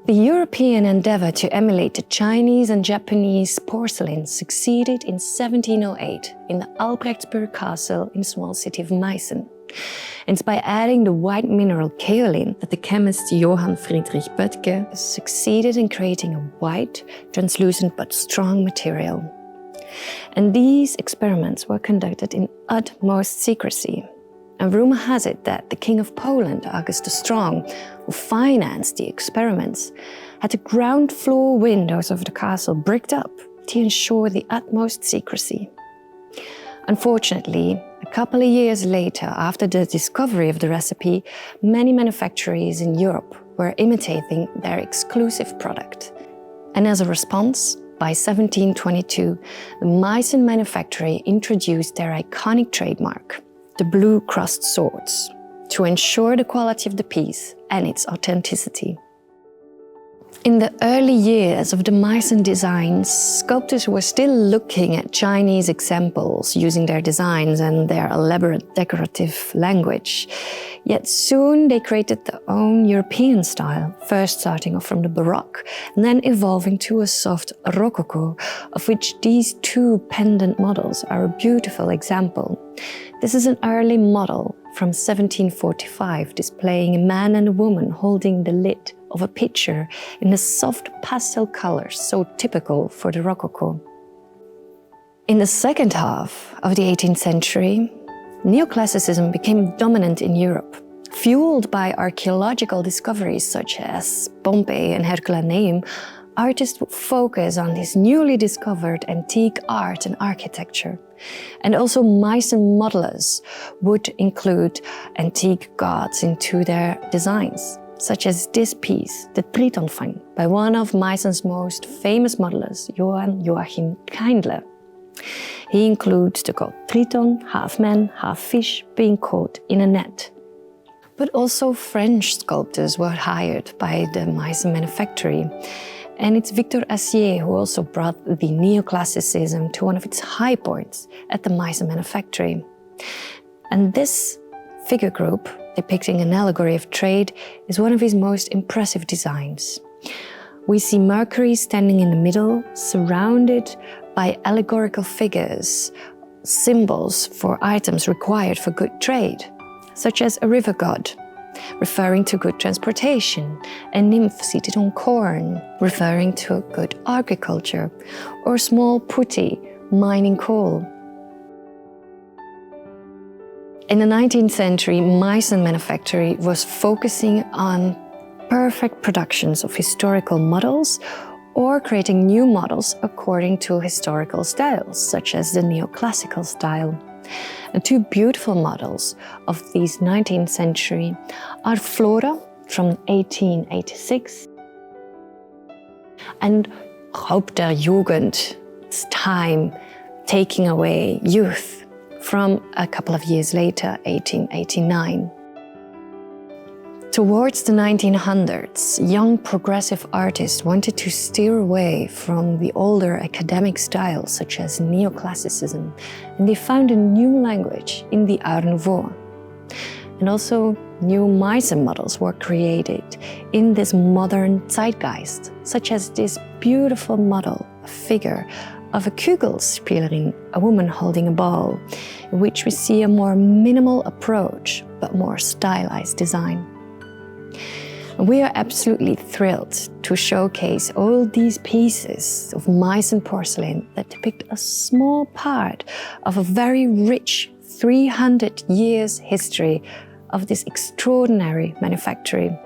The European endeavor to emulate the Chinese and Japanese porcelain succeeded in 1708 in the Albrechtsburg castle in the small city of Meissen. It's by adding the white mineral kaolin that the chemist Johann Friedrich succeeded in creating a white, translucent but strong material. And these experiments were conducted in utmost secrecy. And rumor has it that the King of Poland, August the Strong, who financed the experiments, had the ground floor windows of the castle bricked up to ensure the utmost secrecy. Unfortunately, a couple of years later, after the discovery of the recipe, many manufactories in Europe were imitating their exclusive product. And as a response, by 1722, the Meissen manufactory introduced their iconic trademark, the blue crossed swords, to ensure the quality of the piece and its authenticity. In the early years of the Meissen designs, sculptors were still looking at Chinese examples using their designs and their elaborate decorative language. Yet soon they created their own European style, first starting off from the Baroque and then evolving to a soft Rococo, of which these two pendant models are a beautiful example. This is an early model from 1745 displaying a man and a woman holding the lid of a pitcher in the soft pastel colors so typical for the Rococo. In the second half of the 18th century, neoclassicism became dominant in Europe. Fueled by archaeological discoveries such as Pompeii and Herculaneum, artists would focus on this newly discovered antique art and architecture. And also Meissen modelers would include antique gods into their designs, such as this piece, the Tritonenfang, by one of Meissen's most famous modelers, JOACHIM KAENDLER. He includes the god Triton, half man, half fish, being caught in a net. But also French sculptors were hired by the Meissen manufactory. And it's Victor ACIER who also brought the neoclassicism to one of its high points at the Meissen manufactory. And this figure group, depicting an allegory of trade, is one of his most impressive designs. We see Mercury standing in the middle, surrounded by allegorical figures, symbols for items required for good trade, such as a river god, referring to good transportation, a nymph seated on corn, referring to good agriculture, or small putti mining coal. In the 19th century, Meissen manufactory was focusing on perfect productions of historical models or creating new models according to historical styles, such as the neoclassical style. And two beautiful models of these 19th century are Flora from 1886 and Raub der Jugend, it's time taking away youth, from a couple of years later, 1889. Towards the 1900s, young progressive artists wanted to steer away from the older academic styles such as neoclassicism, and they found a new language in the Art Nouveau. And also new Meissen models were created in this modern zeitgeist, such as this beautiful model, a figure of a Kugelspielerin, a woman holding a ball, in which we see a more minimal approach but more stylized design. We are absolutely thrilled to showcase all these pieces of Meissen porcelain that depict a small part of a very rich 300 years history of this extraordinary manufactory.